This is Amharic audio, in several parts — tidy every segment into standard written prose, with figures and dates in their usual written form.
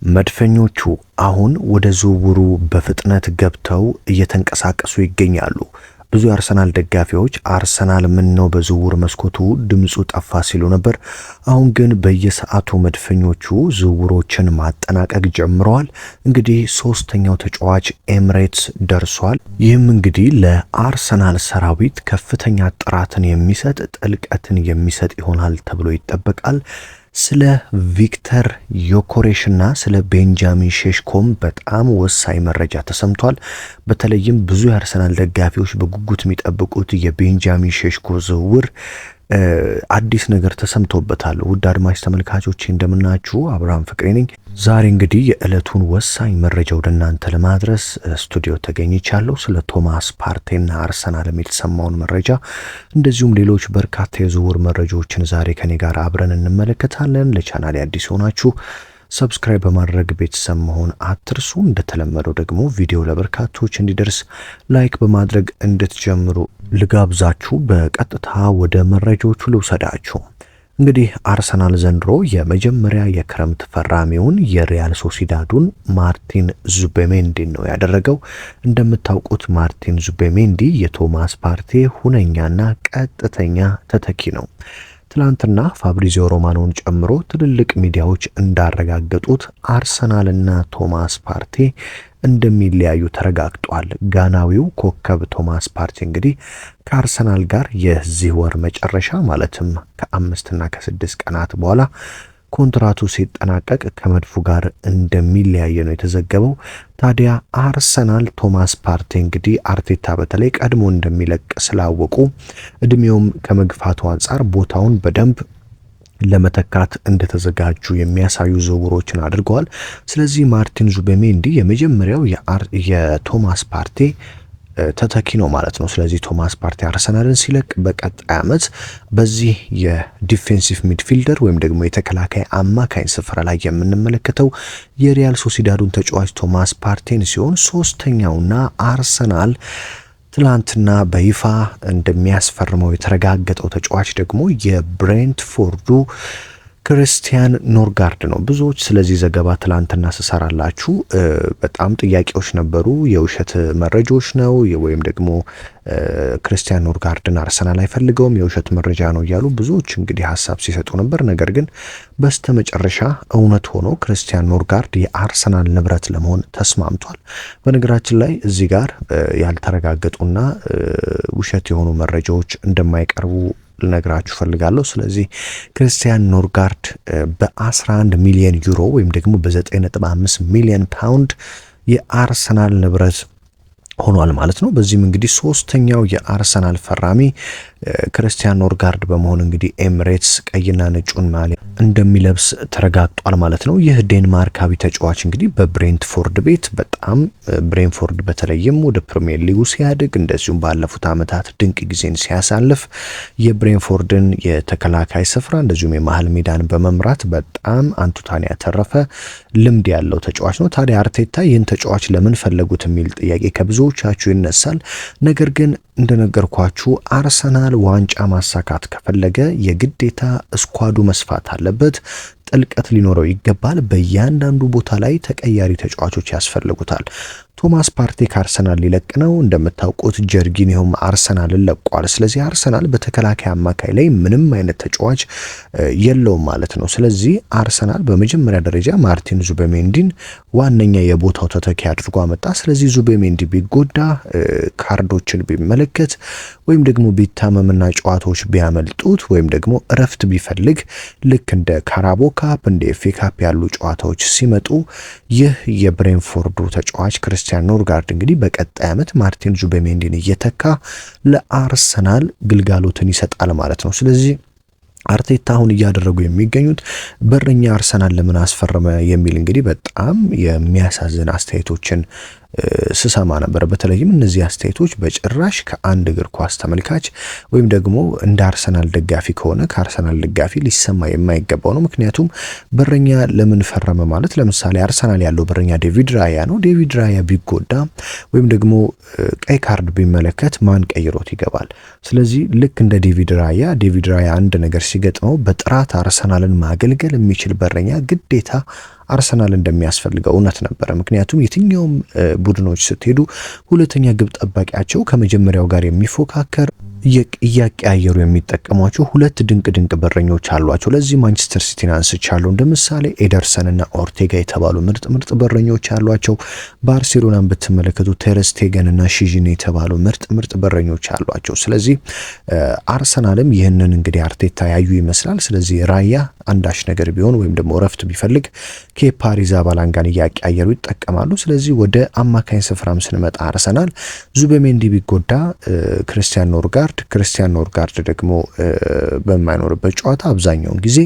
መድፈኞቹ አሁን ወደ ዝውውሩ በፍጥነት ገብተው እየተንቀሳቀሱ ይገኛሉ። ብዙ የአርሰናል ደጋፊዎች አርሰናል ምን ነው በዝውውር መስኮቱ ድምጹ ጠፋ ሲሉ ነበር። አሁን ግን በየሰዓቱ መድፈኞቹ ዝውውሮችን ማጠናቀቅ ጀምረዋል። እንግዲህ ሶስተኛው ተጫዋች ኤምሬትስ ደርሷል። ይህም እንግዲህ ለአርሰናል ሰራዊት ከፍተኛ ጥራትን የሚሰጥ ጥልቀትን የሚሰጥ ይሆናል ተብሎ ይጠበቃል። ስለ ቪክተር ዮኬሬሽና ስለ ቤንጃሚን ሼሽኮም በጣም ወሳኝ መረጃ ተሰምቷል። በተለይም ብዙ የአርሰናል ደጋፊዎች በጉጉት የሚጠብቁት የቤንጃሚን ሼሽኮ ዝውውር አዲስ ነገር ተሰምቶበታል። ውድ አድማጭ ተመልካቾች እንደምናችሁ፣ አብርሃም ፍቅሬ ነኝ። ዛሬ እንግዲህ የዕለቱን ወሳኝ መረጃ ወደ እናንተ ለማድረስ ስቱዲዮ ተገኝቻለሁ። ስለ ቶማስ ፓርቴና አርሰናል የተሰማውን መረጃ እንደዚሁም ሌሎች በርካታ የዝውውር መረጃዎችን ዛሬ ከኔ ጋር አብረን እንመለከታለን። ለቻናሌ አዲስ ሆናችሁ ሰብስክራይብ በማድረግ ቤተሰብ መሆን አትርሱ። እንደተለመደው ደግሞ ቪዲዮ ለበርካቶች እንዲደርስ ላይክ በማድረግ እንድትጀምሩ ልጋብዛችሁ። በቀጥታ ወደ መረጃዎቹ ልውሰዳችሁ። እንግዲህ አርሰናል ዘንድሮ የመጀመሪያ የክረምት ፈራሚውን የሪያል ሶሲዳዱን ማርቲን ዙቤሜንዲን ነው ያደረገው። እንደምታውቁት ማርቲን ዙቤሜንዲ የቶማስ ፓርቴ ሁነኛና ቀጥተኛ ተተኪ ነው። ትላንትና ፋብሪዚዮ ሮማኖን ጨምሮ ትልልቅ ሚዲያዎች እንዳረጋገጡት አርሰናልና ቶማስ ፓርቴ እንደሚለያዩ ተረጋግጧል። ጋናዊው ኮከብ ቶማስ ፓርቴ እንግዲህ ከአርሰናል ጋር የዚህ ወር መጨረሻ ማለትም ከ5 እና ከ6 ቀናት በኋላ ኮንትራቱ ሲጠናቀቅ ከመድፉ ጋር እንደሚለያየ ነው የተዘገበው። ታዲያ አርሰናል ቶማስ ፓርቴ እንግዲህ አርቴታ በተለይ ቀድሞ እንደሚለቅ ስላወቁ እድሜውም ከመግፋቱ አንጻር ቦታውን በደንብ ለመተካት እንደተዘጋጁ የሚያሳዩ ዝውውሮችን አድርገዋል። ስለዚህ ማርቲን ዙቤሜንዲ የመጀመሪያው የቶማስ ፓርቴ ተተኪ ነው ማለት ነው። ስለዚህ ቶማስ ፓርቴ አርሰናልን ሲለቅ በቀጣይ ዓመት በዚህ የዲፌንሲቭ ሚድፊልደር ወይም ደግሞ የተከላካይ አማካኝ ስፍራ ላይ የምንመለከተው የሪያል ሶሲዳዱን ተጫዋች ቶማስ ፓርቴን ሲሆን ሶስተኛውና አርሰናል ትላንትና በይፋ እንደሚያስፈርመው የተረጋገጠው ተጫዋች ደግሞ የብሬንትፎርዱ ክርስቲያን ኖርጋርድ ነው። ብዙዎች ስለዚህ ዘገባ ትላንትና ስሰራላችሁ በጣም ጥያቄዎች ነበሩ። የውሸት መረጃዎች ነው ወይም ደግሞ ክርስቲያን ኖርጋርድን አርሰናል አይፈልገውም፣ የውሸት መረጃ ነው እያሉ ብዙዎች እንግዲህ ሀሳብ ሲሰጡ ነበር። ነገር ግን በስተመጨረሻ እውነት ሆኖ ክርስቲያን ኖርጋርድ የአርሰናል ንብረት ለመሆን ተስማምቷል። በነገራችን ላይ እዚህ ጋር ያልተረጋገጡና ውሸት የሆኑ መረጃዎች እንደማይቀርቡ ልነግራችሁ ፈልጋለሁ። ስለዚህ ክርስቲያን ኖርጋርድ በ11 ሚሊዮን ዩሮ ወይም ደግሞ በ9.5 ሚሊዮን ፓውንድ የአርሰናል ንብረት ሆኗል ማለት ነው። በዚህም እንግዲህ ሶስተኛው የአርሰናል ፈራሚ ክርስቲያን ኖርጋርድ በመሆን እንግዲህ ኤምሬትስ ቀይና ነጩን ማሊያ እንደሚለብስ ተረጋግጧል ማለት ነው። ይህ ዴንማርካዊ ተጫዋች እንግዲህ በብሬንትፎርድ ቤት በጣም ብሬንትፎርድ በተለይም ወደ ፕሪሚየር ሊጉ ሲያድግ እንደዚሁም ባለፉት ዓመታት ድንቅ ጊዜን ሲያሳልፍ የብሬንትፎርድን የተከላካይ ስፍራ እንደዚሁም የመሃል ሜዳን በመምራት በጣም አንቱታን ያተረፈ ልምድ ያለው ተጫዋች ነው። ታዲያ አርቴታ ይህን ተጫዋች ለምን ፈለጉት የሚል ጥያቄ ከብዙዎቻችሁ ይነሳል። ነገር ግን እንደነገርኳችሁ አርሰናል ዋንጫ ማሳካት ከፈለገ የግዴታ ስኳዱ መስፋት አለበት። ጥልቀት ሊኖረው ይገባል። በእያንዳንዱ ቦታ ላይ ተቀያሪ ተጫዋቾች ያስፈልጉታል። ቶማስ ፓርቴ ከአርሰናል ሊለቅ ነው። እንደምታውቁት ጀርጊኒዮም አርሰናልን ለቋል። ስለዚህ አርሰናል በተከላካይ አማካይ ላይ ምንም አይነት ተጫዋች የለውም ማለት ነው። ስለዚህ አርሰናል በመጀመሪያ ደረጃ ማርቲን ዙቤሜንዲን ዋነኛ የቦታው ተተኪ አድርጎ አመጣ። ስለዚህ ዙቤሜንዲ ቢጎዳ፣ ካርዶችን ቢመለከት ወይም ደግሞ ቢታመምና ጨዋታዎች ቢያመልጡት ወይም ደግሞ እረፍት ቢፈልግ ልክ እንደ ካራቦ ካፕ እንደ ኤፍኤ ካፕ ያሉ ጨዋታዎች ሲመጡ ይህ የብሬንትፎርዱ ተጫዋች ክርስቲያን ኖርጋርድ እንግዲህ በቀጣይ ዓመት ማርቲን ዙቤሜንዲን እየተካ ለአርሰናል ግልጋሎትን ይሰጣል ማለት ነው። ስለዚህ አርቴታ አሁን እያደረጉ የሚገኙት በረኛ አርሰናል ለምን አስፈረመ የሚል እንግዲህ በጣም የሚያሳዝን አስተያየቶችን ስሰማ ነበር። በተለይም እነዚህ አስተያየቶች በጭራሽ ከአንድ እግር ኳስ ተመልካች ወይም ደግሞ እንደ አርሰናል ደጋፊ ከሆነ ከአርሰናል ደጋፊ ሊሰማ የማይገባው ነው። ምክንያቱም በረኛ ለምን ፈረመ ማለት ለምሳሌ አርሰናል ያለው በረኛ ዴቪድ ራያ ነው። ዴቪድ ራያ ቢጎዳ ወይም ደግሞ ቀይ ካርድ ቢመለከት ማን ቀይሮት ይገባል? ስለዚህ ልክ እንደ ዴቪድ ራያ አንድ ነገር ሲገጥመው በጥራት አርሰናልን ማገልገል የሚችል በረኛ ግዴታ አርሰናል እንደሚያስፈልገው እውነት ነበረ። ምክንያቱም የትኛውም ቡድኖች ስትሄዱ ሁለተኛ ግብ ጠባቂያቸው ከመጀመሪያው ጋር የሚፎካከር እያቀያየሩ የሚጠቀሟቸው ሁለት ድንቅ በረኞች አሏቸው። ለዚህ ማንቸስተር ሲቲን አንስቻለሁ እንደ ምሳሌ። ኤደርሰን እና ኦርቴጋ የተባሉ ምርጥ በረኞች አሏቸው። ባርሴሎናን ብትመለከቱ ቴር ስቴገን እና ሺዥን የተባሉ ምርጥ በረኞች አሏቸው። ስለዚህ አርሰናልም ይህንን እንግዲህ አርቴታ ያዩ ይመስላል። ስለዚህ ራያ አንዳች ነገር ቢሆን ወይም ደግሞ እረፍት ቢፈልግ ኬፓ አሪዛባላጋን እያቀያየሩ ይጠቀማሉ። ስለዚህ ወደ አማካኝ ስፍራም ስንመጣ አርሰናል ዙቤሜንዲ ቢጎዳ ክርስቲያን ኖርጋርድ ደግሞ በማይኖርበት ጨዋታ አብዛኛውን ጊዜ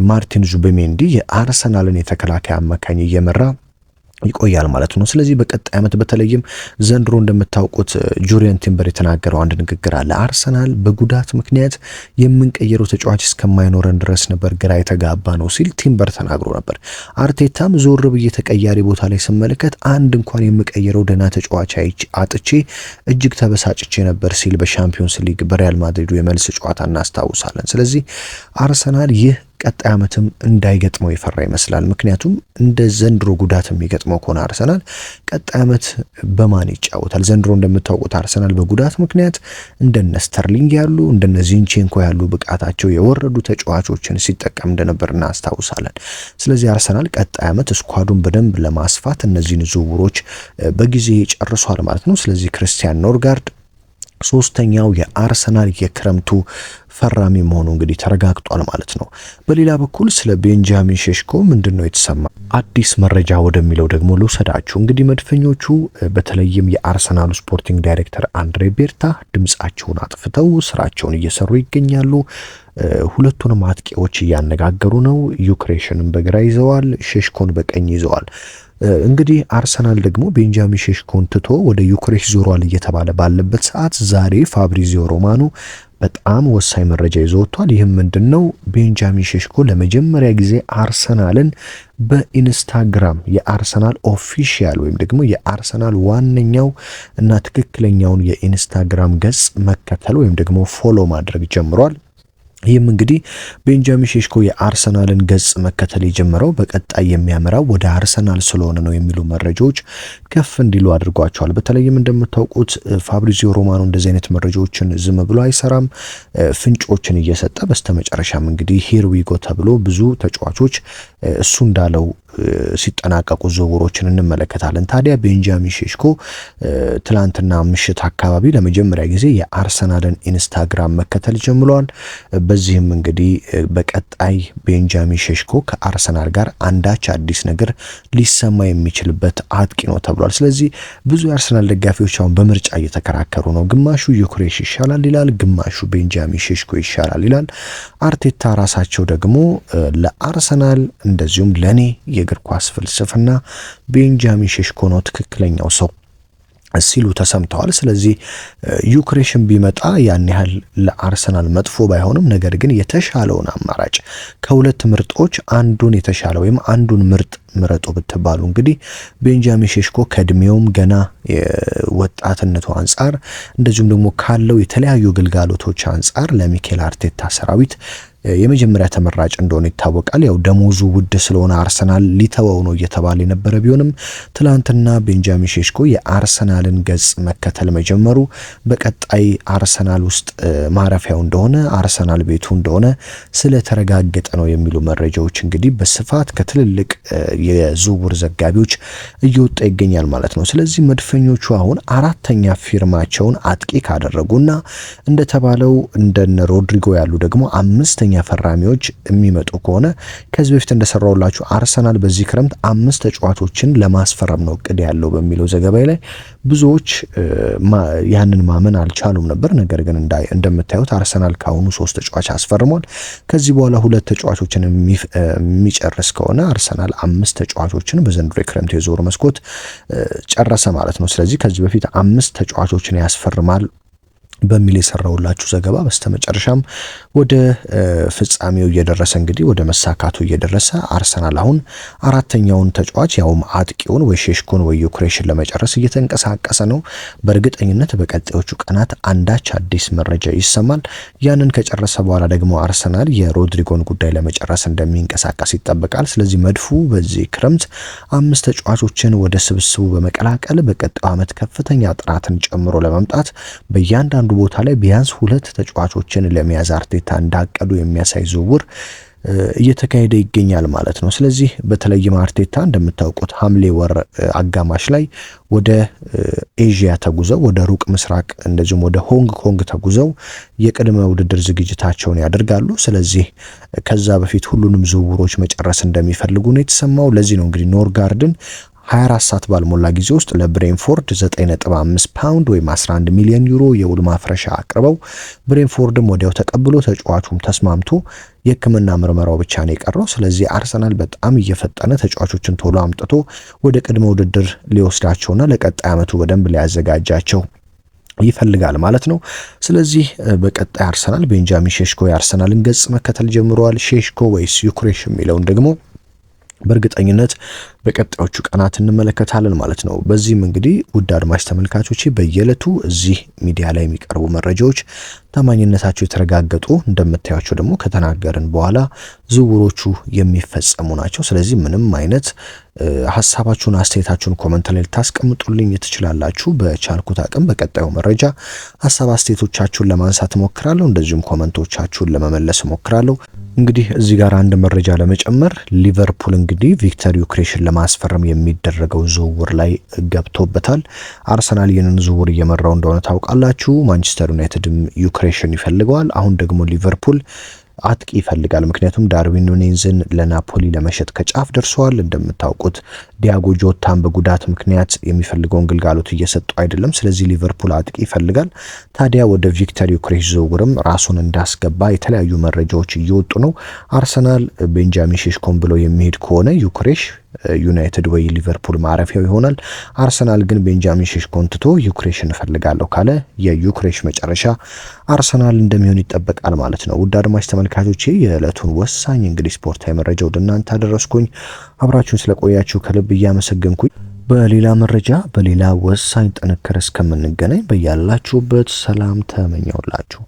ማርቲን ዙቤሜንዲ የአርሰናልን የተከላካይ አማካኝ እየመራ ይቆያል ማለት ነው። ስለዚህ በቀጣይ ዓመት በተለይም ዘንድሮ እንደምታውቁት ጁሪየን ቲምበር የተናገረው አንድ ንግግር አለ። አርሰናል በጉዳት ምክንያት የምንቀየረው ተጫዋች እስከማይኖረን ድረስ ነበር ግራ የተጋባ ነው ሲል ቲምበር ተናግሮ ነበር። አርቴታም ዞር ብዬ ተቀያሪ ቦታ ላይ ስመለከት አንድ እንኳን የምቀየረው ደህና ተጫዋች አጥቼ እጅግ ተበሳጭቼ ነበር ሲል በሻምፒዮንስ ሊግ በሪያል ማድሪዱ የመልስ ጨዋታ እናስታውሳለን። ስለዚህ አርሰናል ይህ ቀጣይ ዓመትም እንዳይገጥመው የፈራ ይመስላል። ምክንያቱም እንደ ዘንድሮ ጉዳት የሚገጥመው ከሆነ አርሰናል ቀጣይ ዓመት በማን ይጫወታል? ዘንድሮ እንደምታውቁት አርሰናል በጉዳት ምክንያት እንደነ ስተርሊንግ ያሉ እንደነ ዚንቼንኮ ያሉ ብቃታቸው የወረዱ ተጫዋቾችን ሲጠቀም እንደነበር እናስታውሳለን። ስለዚህ አርሰናል ቀጣይ ዓመት ስኳዱን በደንብ ለማስፋት እነዚህን ዝውውሮች በጊዜ ጨርሷል ማለት ነው። ስለዚህ ክርስቲያን ኖርጋርድ ሶስተኛው የአርሰናል የክረምቱ ፈራሚ መሆኑ እንግዲህ ተረጋግጧል ማለት ነው። በሌላ በኩል ስለ ቤንጃሚን ሼሽኮ ምንድነው የተሰማ አዲስ መረጃ ወደሚለው ደግሞ ልውሰዳችሁ። እንግዲህ መድፈኞቹ በተለይም የአርሰናሉ ስፖርቲንግ ዳይሬክተር አንድሬ ቤርታ ድምጻቸውን አጥፍተው ስራቸውን እየሰሩ ይገኛሉ። ሁለቱንም አጥቂዎች እያነጋገሩ ነው። ዩክሬሽንን በግራ ይዘዋል፣ ሼሽኮን በቀኝ ይዘዋል። እንግዲህ አርሰናል ደግሞ ቤንጃሚን ሼሽኮን ትቶ ወደ ዩክሬሽ ዞሯል እየተባለ ባለበት ሰዓት ዛሬ ፋብሪዚዮ ሮማኖ በጣም ወሳኝ መረጃ ይዞ ወጥቷል። ይህም ምንድነው? ቤንጃሚን ሼሽኮ ለመጀመሪያ ጊዜ አርሰናልን በኢንስታግራም የአርሰናል ኦፊሻል ወይም ደግሞ የአርሰናል ዋነኛው እና ትክክለኛውን የኢንስታግራም ገጽ መከተል ወይም ደግሞ ፎሎ ማድረግ ጀምሯል። ይህም እንግዲህ ቤንጃሚን ሼሽኮ የአርሰናልን ገጽ መከተል የጀመረው በቀጣይ የሚያመራው ወደ አርሰናል ስለሆነ ነው የሚሉ መረጃዎች ከፍ እንዲሉ አድርጓቸዋል። በተለይም እንደምታውቁት ፋብሪዚዮ ሮማኖ እንደዚህ አይነት መረጃዎችን ዝም ብሎ አይሰራም። ፍንጮችን እየሰጠ በስተመጨረሻም እንግዲህ ሂር ዊጎ ተብሎ ብዙ ተጫዋቾች እሱ እንዳለው ሲጠናቀቁ ዝውውሮችን እንመለከታለን። ታዲያ ቤንጃሚን ሼሽኮ ትላንትና ምሽት አካባቢ ለመጀመሪያ ጊዜ የአርሰናልን ኢንስታግራም መከተል ጀምሯል። በዚህም እንግዲህ በቀጣይ ቤንጃሚን ሼሽኮ ከአርሰናል ጋር አንዳች አዲስ ነገር ሊሰማ የሚችልበት አጥቂ ነው ተብሏል። ስለዚህ ብዙ የአርሰናል ደጋፊዎች አሁን በምርጫ እየተከራከሩ ነው። ግማሹ ዩክሬሽ ይሻላል ይላል፣ ግማሹ ቤንጃሚን ሼሽኮ ይሻላል ይላል። አርቴታ ራሳቸው ደግሞ ለአርሰናል እንደዚሁም ለኔ የእግር ኳስ ፍልስፍና ቤንጃሚን ሼሽኮ ነው ትክክለኛው ሰው ሲሉ ተሰምተዋል። ስለዚህ ዩክሬሽን ቢመጣ ያን ያህል ለአርሰናል መጥፎ ባይሆንም ነገር ግን የተሻለውን አማራጭ ከሁለት ምርጦች አንዱን የተሻለ ወይም አንዱን ምረጡ ብትባሉ እንግዲህ ቤንጃሚን ሼሽኮ ከእድሜውም ገና ወጣትነቱ አንጻር እንደዚሁም ደግሞ ካለው የተለያዩ ግልጋሎቶች አንጻር ለሚኬል አርቴታ ሰራዊት የመጀመሪያ ተመራጭ እንደሆነ ይታወቃል። ያው ደሞዙ ውድ ስለሆነ አርሰናል ሊተወው ነው እየተባለ የነበረ ቢሆንም ትላንትና ቤንጃሚን ሼሽኮ የአርሰናልን ገጽ መከተል መጀመሩ በቀጣይ አርሰናል ውስጥ ማረፊያው እንደሆነ አርሰናል ቤቱ እንደሆነ ስለተረጋገጠ ነው የሚሉ መረጃዎች እንግዲህ በስፋት ከትልልቅ የዝውውር ዘጋቢዎች እየወጣ ይገኛል ማለት ነው። ስለዚህ መድፈኞቹ አሁን አራተኛ ፊርማቸውን አጥቂ ካደረጉና እንደተባለው እንደነ ሮድሪጎ ያሉ ደግሞ አምስተኛ ፈራሚዎች የሚመጡ ከሆነ ከዚህ በፊት እንደሰራውላችሁ አርሰናል በዚህ ክረምት 5 ተጫዋቾችን ለማስፈረም ነው እቅድ ያለው በሚለው ዘገባ ላይ ብዙዎች ያንን ማመን አልቻሉም ነበር። ነገር ግን እንደምታዩት አርሰናል ካሁኑ 3 ተጫዋች አስፈርሟል። ከዚህ በኋላ 2 ተጫዋቾችን የሚጨርስ ከሆነ አርሰናል 5 ተጫዋቾችን በዘንድሮ የክረምት የዝውውር መስኮት ጨረሰ ማለት ነው። ስለዚህ ከዚህ በፊት 5 ተጫዋቾችን ያስፈርማል በሚል የሰራውላችሁ ዘገባ በስተመጨረሻም ወደ ፍጻሜው እየደረሰ እንግዲህ ወደ መሳካቱ እየደረሰ አርሰናል አሁን አራተኛውን ተጫዋች ያውም አጥቂውን ወይ ሼሽኮን ወይ ዩክሬሽን ለመጨረስ እየተንቀሳቀሰ ነው። በእርግጠኝነት በቀጣዮቹ ቀናት አንዳች አዲስ መረጃ ይሰማል። ያንን ከጨረሰ በኋላ ደግሞ አርሰናል የሮድሪጎን ጉዳይ ለመጨረስ እንደሚንቀሳቀስ ይጠበቃል። ስለዚህ መድፉ በዚህ ክረምት 5 ተጫዋቾችን ወደ ስብስቡ በመቀላቀል በቀጣዩ ዓመት ከፍተኛ ጥራትን ጨምሮ ለመምጣት በእያንዳንዱ ቦታ ላይ ቢያንስ 2 ተጫዋቾችን ለመያዝ አርቴታ እንዳቀዱ የሚያሳይ ዝውውር እየተካሄደ ይገኛል ማለት ነው። ስለዚህ በተለይም አርቴታ እንደምታውቁት ሐምሌ ወር አጋማሽ ላይ ወደ ኤዥያ ተጉዘው ወደ ሩቅ ምስራቅ እንደዚሁም ወደ ሆንግ ኮንግ ተጉዘው የቅድመ ውድድር ዝግጅታቸውን ያደርጋሉ። ስለዚህ ከዛ በፊት ሁሉንም ዝውውሮች መጨረስ እንደሚፈልጉ ነው የተሰማው። ለዚህ ነው እንግዲህ ኖርጋርድን 24 ሰዓት ባልሞላ ጊዜ ውስጥ ለብሬንፎርድ 9.5 ፓውንድ ወይም 11 ሚሊዮን ዩሮ የውል ማፍረሻ አቅርበው ብሬንፎርድም ወዲያው ተቀብሎ ተጫዋቹም ተስማምቶ የሕክምና ምርመራው ብቻ ነው የቀረው። ስለዚህ አርሰናል በጣም እየፈጠነ ተጫዋቾችን ቶሎ አምጥቶ ወደ ቅድመ ውድድር ሊወስዳቸውና ለቀጣይ ዓመቱ በደንብ ሊያዘጋጃቸው ይፈልጋል ማለት ነው። ስለዚህ በቀጣይ አርሰናል ቤንጃሚን ሼሽኮ የአርሰናልን ገጽ መከተል ጀምሯል። ሼሽኮ ወይስ ዩክሬሽ የሚለውን ደግሞ በእርግጠኝነት በቀጣዮቹ ቀናት እንመለከታለን ማለት ነው። በዚህም እንግዲህ ውድ አድማጭ ተመልካቾች በየዕለቱ እዚህ ሚዲያ ላይ የሚቀርቡ መረጃዎች ታማኝነታቸው የተረጋገጡ እንደምታዩቸው ደግሞ ከተናገርን በኋላ ዝውውሮቹ የሚፈጸሙ ናቸው። ስለዚህ ምንም አይነት ሐሳባችሁን አስተያየታችሁን ኮሜንት ላይ ልታስቀምጡልኝ ትችላላችሁ። በቻልኩት አቅም በቀጣዩ መረጃ ሐሳብ አስተያየቶቻችሁን ለማንሳት እሞክራለሁ፣ እንደዚሁም ኮሜንቶቻችሁን ለመመለስ እሞክራለሁ። እንግዲህ እዚህ ጋር አንድ መረጃ ለመጨመር ሊቨርፑል እንግዲህ ቪክተር ዩክሬሽን ለማስፈረም የሚደረገው ዝውውር ላይ ገብቶበታል። አርሰናል ይህንን ዝውውር እየመራው እንደሆነ ታውቃላችሁ። ማንቸስተር ዩናይትድም ዩክሬሽን ይፈልገዋል። አሁን ደግሞ ሊቨርፑል አጥቂ ይፈልጋል። ምክንያቱም ዳርዊን ኑኔዝን ለናፖሊ ለመሸጥ ከጫፍ ደርሰዋል። እንደምታውቁት ዲያጎ ጆታን በጉዳት ምክንያት የሚፈልገውን ግልጋሎት እየሰጡ አይደለም። ስለዚህ ሊቨርፑል አጥቂ ይፈልጋል። ታዲያ ወደ ቪክተር ዩክሬሽ ዝውውርም ራሱን እንዳስገባ የተለያዩ መረጃዎች እየወጡ ነው። አርሰናል ቤንጃሚን ሼሽኮን ብሎ የሚሄድ ከሆነ ዩክሬሽ ዩናይትድ ወይ ሊቨርፑል ማረፊያው ይሆናል። አርሰናል ግን ቤንጃሚን ሼሽኮን ትቶ ዩክሬሽን እፈልጋለሁ ካለ የዩክሬሽ መጨረሻ አርሰናል እንደሚሆን ይጠበቃል ማለት ነው። ውድ አድማጭ ተመልካቾቼ የዕለቱን ወሳኝ እንግዲህ ስፖርታዊ መረጃ ወደ እናንተ አደረስኩኝ። አብራችሁን ስለቆያችሁ ከልብ እያመሰገንኩኝ በሌላ መረጃ በሌላ ወሳኝ ጥንክር እስከምንገናኝ በያላችሁበት ሰላም ተመኘውላችሁ።